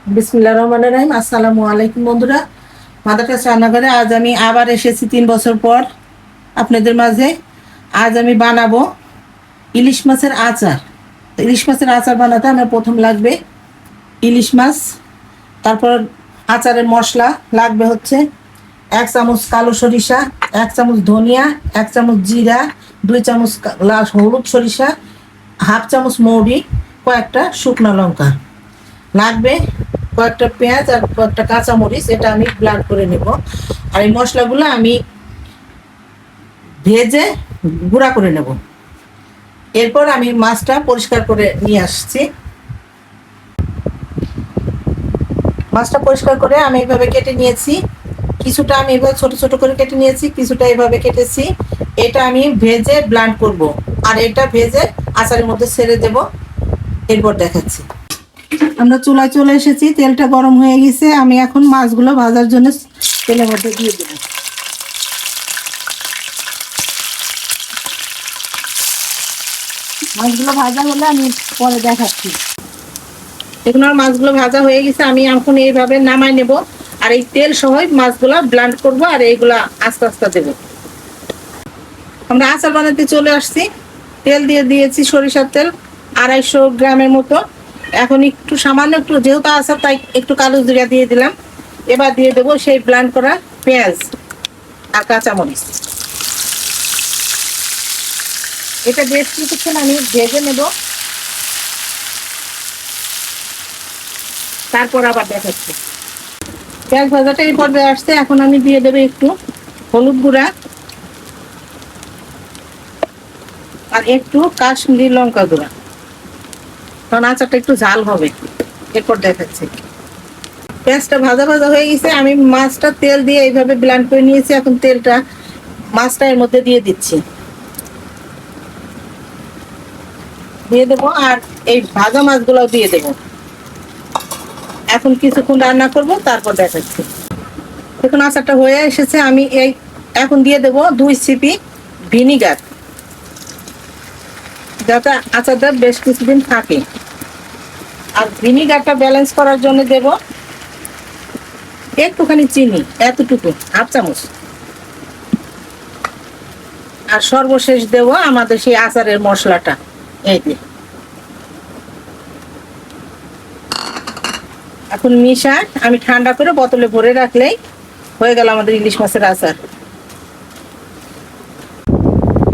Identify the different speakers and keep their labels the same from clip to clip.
Speaker 1: বিসমিল্লাহির রহমানির রহিম। আসসালামু আলাইকুম বন্ধুরা, মাদার টেরেসা রান্নাঘরে আজ আমি আবার এসেছি 3 বছর পর আপনাদের মাঝে। আজ আমি বানাবো ইলিশ মাছের আচার। ইলিশ মাছের আচার বানাতে আমার প্রথম লাগবে ইলিশ মাছ, তারপর আচারের মশলা লাগবে হচ্ছে 1 চামচ কালো সরিষা, 1 চামচ ধনিয়া, 1 চামচ জিরা, 2 চামচ লাল হলুদ সরিষা, হাফ চামচ মৌরি, কয়েকটা শুকনো লঙ্কা লাগবে, কয়েকটা পেঁয়াজ আর কয়েকটা কাঁচামরিচ। এটা আমি ব্লেন্ড করে নেব। আর এই মশলাগুলো আমি ভেজে গুঁড়া করে নেব। এরপর আমি মাছটা পরিষ্কার করে নিয়ে আসছি। মাছটা পরিষ্কার করে আমি এইভাবে কেটে নিয়েছি। কিছুটা আমি এভাবে ছোট ছোট করে কেটে নিয়েছি, কিছুটা এইভাবে কেটেছি। এটা আমি ভেজে ব্লেন্ড করব, আর এটা ভেজে আচারের মধ্যে ছেড়ে দেব। এরপর দেখাচ্ছি। আমরা চুলায় চলে এসেছি, তেলটা গরম হয়ে গেছে। আমি এখন মাছগুলো ভাজার জন্য তেলের মধ্যে দিয়ে দেব। মাছগুলো ভাজা হলে আমি পরে দেখাচ্ছি। দেখুন আমার মাছগুলো ভাজা হয়ে গেছে, আমি এখন এইভাবে নামাই নেব। আর এই তেল সহ মাছগুলো ব্লেন্ড করব, আর এইগুলা আস্তে আস্তে দেব। আমরা আচার বানাতে চলে আসছি। তেল দিয়ে দিয়েছি সরিষার তেল 250 গ্রামের মতো। এখন একটু সামান্য একটু যেহেতু আচার তাই একটু কালো জিরা দিয়ে দিলাম। এবার দিয়ে দেবো সেই ব্লেন্ড করা পেঁয়াজ আর কাঁচামরিচ। এটা বেশ কিছুক্ষণ আমি ভেজে নেব, তারপর আবার দেখাচ্ছি। পেঁয়াজ ভাজাটা এই পর্যায়ে আসছে। এখন আমি দিয়ে দেবো একটু হলুদ গুঁড়া আর একটু কাশ্মীরি লঙ্কা গুঁড়া, কারণ আচারটা একটু ঝাল হবে। এরপর দেখাচ্ছি। পেঁয়াজটা ভাজা ভাজা হয়ে গেছে। আমি মাছটা তেল দিয়ে এইভাবে ব্লেন্ড করে নিয়েছি। এখন তেলটা মাছটা এর মধ্যে দিয়ে দিচ্ছি, দিয়ে দেবো। আর এই ভাজা মাছগুলো দিয়ে দেবো। এখন কিছুক্ষণ রান্না করব, তারপর দেখাচ্ছি। দেখুন আচারটা হয়ে এসেছে। আমি এখন দিয়ে দেবো 2 চিপি ভিনিগার, যাতে আচারটা বেশ কিছুদিন থাকে। আর ভিনিগারটা ব্যালেন্স করার জন্য দেব একটুখানি চিনি, এতটুকু হাফ চামচ। আর সর্বশেষ দেব আমাদের সেই আচারের মশলাটা। এই যে এখন মিশায় আমি ঠান্ডা করে বোতলে ভরে রাখলেই হয়ে গেল আমাদের ইলিশ মাছের আচার।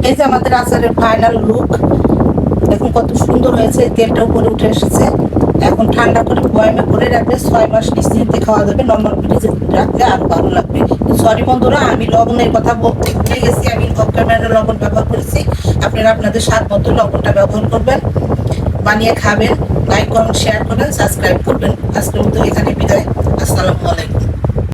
Speaker 1: এই যে আমাদের আচারের ফাইনাল লুক। দেখুন কত সুন্দর হয়েছে, তেলটা উপরে উঠে এসেছে। এখন ঠান্ডা করে বয়ামে ভরে রাখলে 6 মাস নিশ্চিন্তে খাওয়া যাবে। নর্মাল ফ্রিজে রাখলে আরো ভালো লাগবে। সরি বন্ধুরা, আমি লবণের কথা বলতে ভুলে গেছি। আমি অফ ক্যামেরায় লবণ ব্যবহার করেছি। আপনারা আপনাদের স্বাদ মতো লবণটা ব্যবহার করবেন, বানিয়ে খাবেন। লাইক কমেন্ট শেয়ার করবেন, সাবস্ক্রাইব করবেন। আজকের মতো এখানে বিদায়। আসসালামু আলাইকুম।